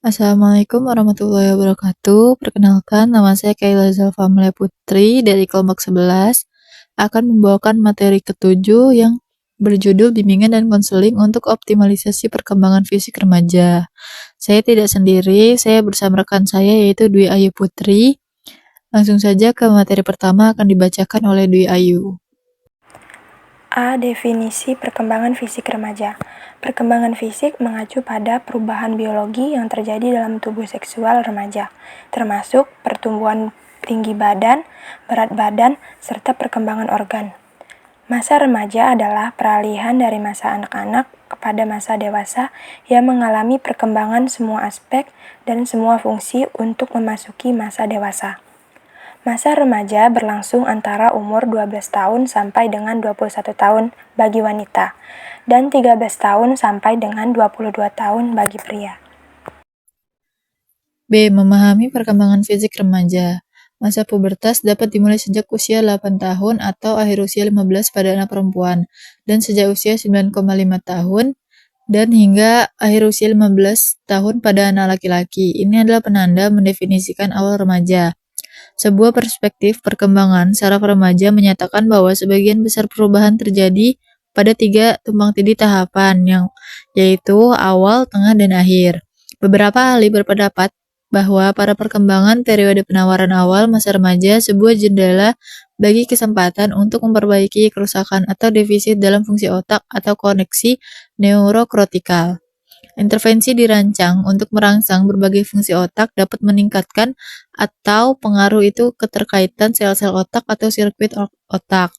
Assalamualaikum warahmatullahi wabarakatuh. Perkenalkan, nama saya Kaila Zalfamle Putri dari kelompok 11 akan membawakan materi ketujuh yang berjudul Bimbingan dan Konseling untuk Optimalisasi Perkembangan Fisik Remaja. Saya tidak sendiri, saya bersama rekan saya yaitu Dwi Ayu Putri. Langsung saja ke materi pertama akan dibacakan oleh Dwi Ayu. A. Definisi perkembangan fisik remaja. Perkembangan fisik mengacu pada perubahan biologi yang terjadi dalam tubuh seksual remaja, termasuk pertumbuhan tinggi badan, berat badan, serta perkembangan organ. Masa remaja adalah peralihan dari masa anak-anak kepada masa dewasa yang mengalami perkembangan semua aspek dan semua fungsi untuk memasuki masa dewasa. Masa remaja berlangsung antara umur 12 tahun sampai dengan 21 tahun bagi wanita, dan 13 tahun sampai dengan 22 tahun bagi pria. B. Memahami perkembangan fisik remaja. Masa pubertas dapat dimulai sejak usia 8 tahun atau akhir usia 15 pada anak perempuan, dan sejak usia 9,5 tahun dan hingga akhir usia 15 tahun pada anak laki-laki. Ini adalah penanda mendefinisikan awal remaja. Sebuah perspektif perkembangan saraf remaja menyatakan bahwa sebagian besar perubahan terjadi pada 3 tumpang tindih tahapan, yaitu awal, tengah, dan akhir. Beberapa ahli berpendapat bahwa pada perkembangan periode penawaran awal masa remaja sebuah jendela bagi kesempatan untuk memperbaiki kerusakan atau defisit dalam fungsi otak atau koneksi neurokortikal. Intervensi dirancang untuk merangsang berbagai fungsi otak dapat meningkatkan atau pengaruh itu keterkaitan sel-sel otak atau sirkuit otak.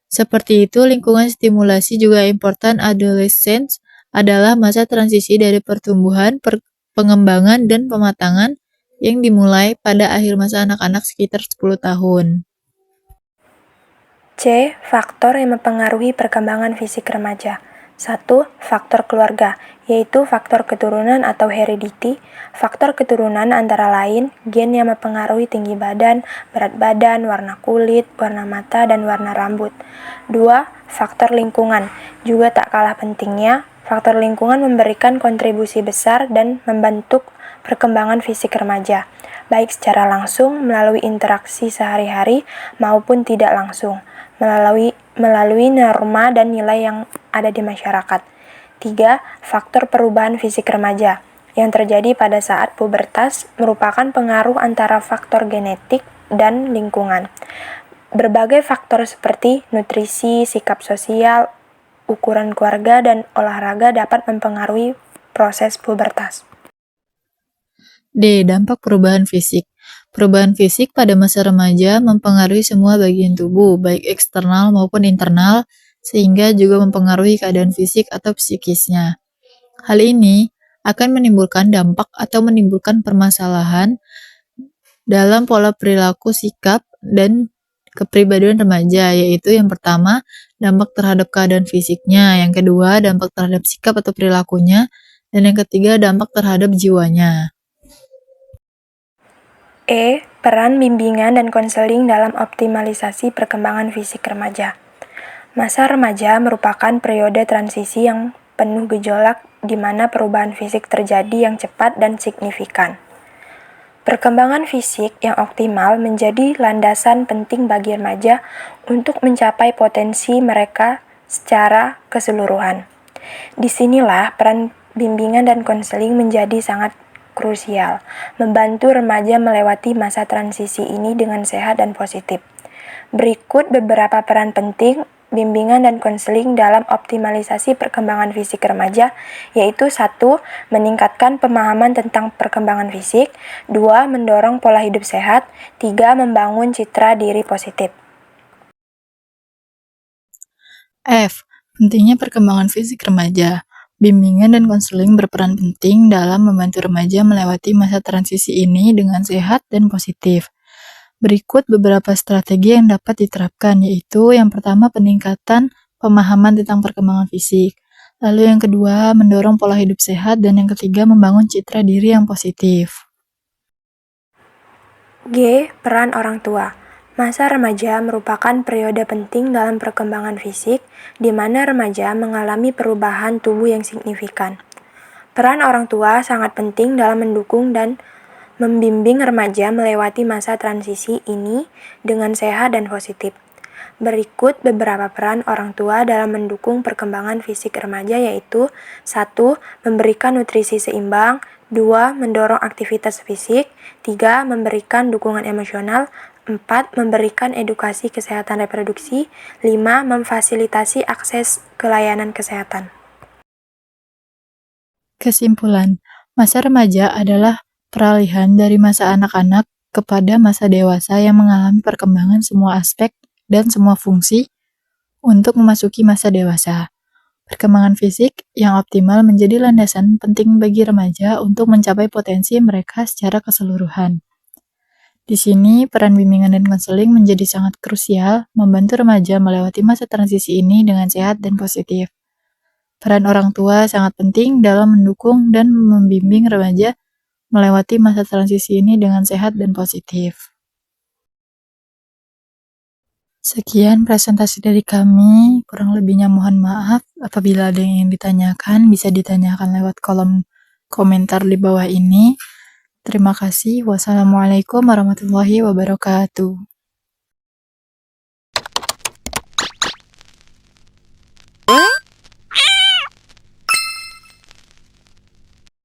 Seperti itu, lingkungan stimulasi juga important. Adolescence adalah masa transisi dari pertumbuhan, pengembangan, dan pematangan yang dimulai pada akhir masa anak-anak sekitar 10 tahun. C. Faktor yang mempengaruhi perkembangan fisik remaja. 1. Faktor keluarga, yaitu faktor keturunan atau heredity. Faktor keturunan antara lain gen yang mempengaruhi tinggi badan, berat badan, warna kulit, warna mata, dan warna rambut. 2. Faktor lingkungan, juga tak kalah pentingnya, faktor lingkungan memberikan kontribusi besar dan membentuk perkembangan fisik remaja, baik secara langsung melalui interaksi sehari-hari maupun tidak langsung, melalui norma dan nilai yang ada di masyarakat. 3. Faktor perubahan fisik remaja yang terjadi pada saat pubertas merupakan pengaruh antara faktor genetik dan lingkungan. Berbagai faktor seperti nutrisi, sikap sosial, ukuran keluarga, dan olahraga dapat mempengaruhi proses pubertas. D. Dampak perubahan fisik. Perubahan fisik pada masa remaja mempengaruhi semua bagian tubuh, baik eksternal maupun internal, sehingga juga mempengaruhi keadaan fisik atau psikisnya. Hal ini akan menimbulkan dampak atau menimbulkan permasalahan dalam pola perilaku, sikap, dan kepribadian remaja, yaitu yang pertama, dampak terhadap keadaan fisiknya, yang kedua, dampak terhadap sikap atau perilakunya, dan yang ketiga, dampak terhadap jiwanya. E. Peran bimbingan dan konseling dalam optimalisasi perkembangan fisik remaja. Masa remaja merupakan periode transisi yang penuh gejolak di mana perubahan fisik terjadi yang cepat dan signifikan. Perkembangan fisik yang optimal menjadi landasan penting bagi remaja untuk mencapai potensi mereka secara keseluruhan. Disinilah peran bimbingan dan konseling menjadi sangat krusial, membantu remaja melewati masa transisi ini dengan sehat dan positif. Berikut beberapa peran penting bimbingan dan konseling dalam optimalisasi perkembangan fisik remaja, yaitu 1. Meningkatkan pemahaman tentang perkembangan fisik, 2. Mendorong pola hidup sehat, 3. Membangun citra diri positif. F. Pentingnya perkembangan fisik remaja. Bimbingan dan konseling berperan penting dalam membantu remaja melewati masa transisi ini dengan sehat dan positif. Berikut beberapa strategi yang dapat diterapkan, yaitu yang pertama peningkatan pemahaman tentang perkembangan fisik, lalu yang kedua mendorong pola hidup sehat, dan yang ketiga membangun citra diri yang positif. G. Peran orang tua. Masa remaja merupakan periode penting dalam perkembangan fisik, di mana remaja mengalami perubahan tubuh yang signifikan. Peran orang tua sangat penting dalam mendukung dan membimbing remaja melewati masa transisi ini dengan sehat dan positif. Berikut beberapa peran orang tua dalam mendukung perkembangan fisik remaja yaitu 1. Memberikan nutrisi seimbang, 2. Mendorong aktivitas fisik, 3. Memberikan dukungan emosional, 4. Memberikan edukasi kesehatan reproduksi, 5. Memfasilitasi akses ke layanan kesehatan. Kesimpulan, masa remaja adalah peralihan dari masa anak-anak kepada masa dewasa yang mengalami perkembangan semua aspek dan semua fungsi untuk memasuki masa dewasa. Perkembangan fisik yang optimal menjadi landasan penting bagi remaja untuk mencapai potensi mereka secara keseluruhan. Di sini, peran bimbingan dan konseling menjadi sangat krusial membantu remaja melewati masa transisi ini dengan sehat dan positif. Peran orang tua sangat penting dalam mendukung dan membimbing remaja melewati masa transisi ini dengan sehat dan positif. Sekian presentasi dari kami, kurang lebihnya mohon maaf. Apabila ada yang ingin ditanyakan, bisa ditanyakan lewat kolom komentar di bawah ini. Terima kasih. Wassalamualaikum warahmatullahi wabarakatuh.